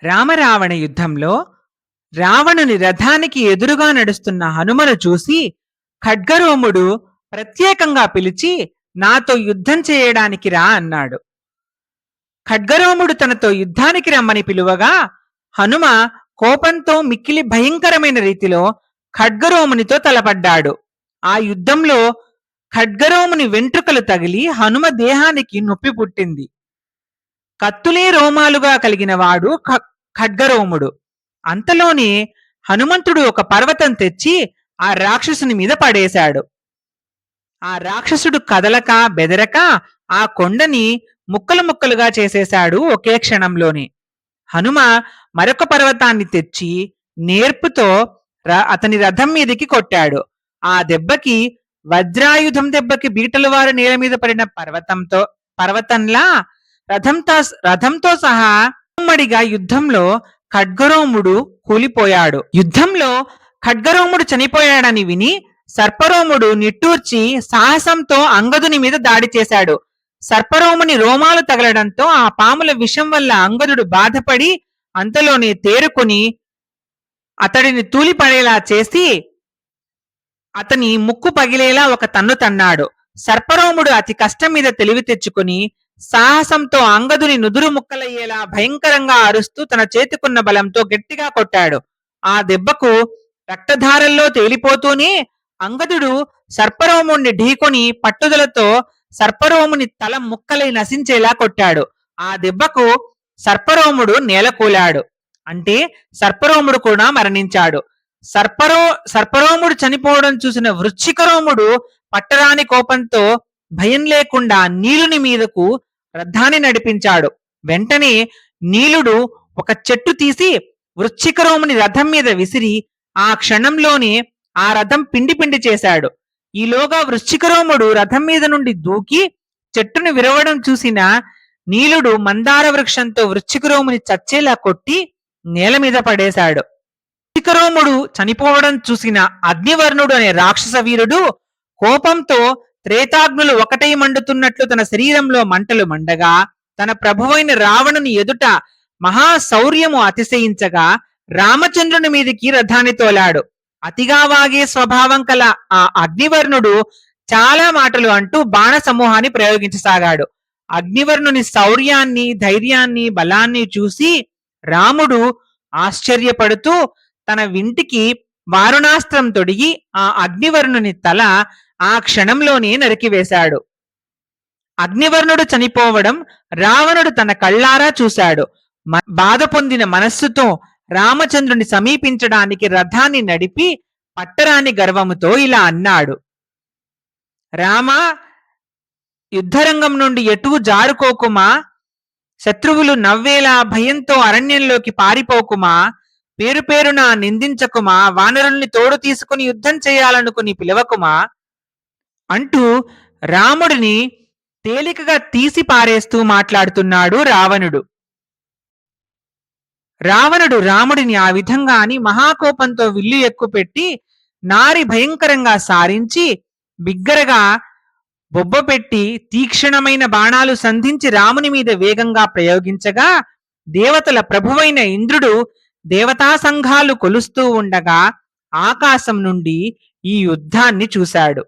రామరావణ యుద్ధంలో రావణుని రథానికి ఎదురుగా నడుస్తున్న హనుమను చూసి ఖడ్గరోముడు ప్రత్యేకంగా పిలిచి నాతో యుద్ధం చేయడానికి రా అన్నాడు. ఖడ్గరోముడు తనతో యుద్ధానికి రమ్మని పిలువగా హనుమ కోపంతో మిక్కిలి భయంకరమైన రీతిలో ఖడ్గరోమునితో తలపడ్డాడు. ఆ యుద్ధంలో ఖడ్గరోముని వెంట్రుకలు తగిలి హనుమ దేహానికి నొప్పి పుట్టింది. కత్తులే రోమాలుగా కలిగిన వాడు ఖడ్గరోముడు. అంతలోనే హనుమంతుడు ఒక పర్వతం తెచ్చి ఆ రాక్షసుని మీద పడేశాడు. ఆ రాక్షసుడు కదలక బెదరక ఆ కొండని ముక్కలు ముక్కలుగా చేసేశాడు ఒకే క్షణంలోనే. హనుమ మరొక పర్వతాన్ని తెచ్చి నేర్పుతో అతని రథం మీదకి కొట్టాడు. ఆ దెబ్బకి వజ్రాయుధం దెబ్బకి బీటలు వారు నేల మీద పడిన పర్వతంలా రథంతో సహా ఉమ్మడిగా యుద్ధంలో ఖడ్గరోముడు కూలిపోయాడు. యుద్ధంలో ఖడ్గరోముడు చనిపోయాడని విని సర్పరోముడు నిట్టూర్చి సాహసంతో అంగదుని మీద దాడి చేశాడు. సర్పరోముని రోమాలు తగలడంతో ఆ పాముల విషం వల్ల అంగదుడు బాధపడి అంతలోనే తేరుకొని అతడిని తూలిపడేలా చేసి అతని ముక్కు పగిలేలా ఒక తన్ను తన్నాడు. సర్పరోముడు అతి కష్టం మీద తెలివి తెచ్చుకుని సాహసంతో అంగదుని నుదురు ముక్కలయ్యేలా భయంకరంగా అరుస్తూ తన చేతికున్న బలంతో గట్టిగా కొట్టాడు. ఆ దెబ్బకు రక్తధారల్లో తేలిపోతూనే అంగదుడు సర్పరోముణ్ణి ఢీకొని పట్టుదలతో సర్పరోముని తల ముక్కలై నశించేలా కొట్టాడు. ఆ దెబ్బకు సర్పరోముడు నేలకూలాడు. అంటే సర్పరోముడు కూడా మరణించాడు. సర్పరోముడు చనిపోవడం చూసిన వృశ్చికరోముడు పట్టరాని కోపంతో భయం లేకుండా నీలుని మీదకు రథాన్ని నడిపించాడు. వెంటనే నీలుడు ఒక చెట్టు తీసి వృశ్చికరోముని రథం మీద విసిరి ఆ క్షణంలోనే ఆ రథం పిండి పిండి చేశాడు. ఈలోగా వృశ్చికరోముడు రథం మీద నుండి దూకి చెట్టును విరవడం చూసిన నీలుడు మందార వృక్షంతో వృశ్చికరోముని చచ్చేలా కొట్టి నేల మీద పడేశాడు. వృశ్చికరోముడు చనిపోవడం చూసిన అగ్నివర్ణుడు అనే రాక్షస వీరుడు కోపంతో త్రేతాగ్నులు ఒకటై మండుతున్నట్లు తన శరీరంలో మంటలు మండగా తన ప్రభువైన రావణుని ఎదుట మహాశౌర్యము అతిశయించగా రామచంద్రుని మీదికి రథాన్ని తోలాడు. అతిగా వాగే స్వభావం కల ఆ అగ్నివర్ణుడు చాలా మాటలు అంటూ బాణ సమూహాన్ని ప్రయోగించసాగాడు. అగ్నివర్ణుని శౌర్యాన్ని, ధైర్యాన్ని, బలాన్ని చూసి రాముడు ఆశ్చర్యపడుతూ తన వింటికి వారుణాస్త్రం తొడిగి ఆ అగ్నివర్ణుని తల ఆ క్షణంలోనే నరికివేశాడు. అగ్నివర్ణుడు చనిపోవడం రావణుడు తన కళ్ళారా చూశాడు. బాధ పొందిన మనస్సుతో రామచంద్రుని సమీపించడానికి రథాన్ని నడిపి పట్టరాని గర్వముతో ఇలా అన్నాడు: రామా, యుద్ధరంగం నుండి ఎటూ జారుకోకుమా, శత్రువులు నవ్వేలా భయంతో అరణ్యంలోకి పారిపోకుమా, పేరు పేరున నిందించకుమా, వానరుల్ని తోడు తీసుకుని యుద్ధం చేయాలనుకుని పిలవకుమా అంటూ రాముడిని తేలికగా తీసి పారేస్తూ మాట్లాడుతున్నాడు రావణుడు. రాముడిని ఆ విధంగా అని మహాకోపంతో విల్లు ఎక్కుపెట్టి నారి భయంకరంగా సారించి బిగ్గరగా బొబ్బపెట్టి తీక్షణమైన బాణాలు సంధించి రాముని మీద వేగంగా ప్రయోగించగా దేవతల ప్రభువైన ఇంద్రుడు దేవతా సంఘాలు కొలుస్తూ ఉండగా ఆకాశం నుండి ఈ యుద్ధాన్ని చూశాడు.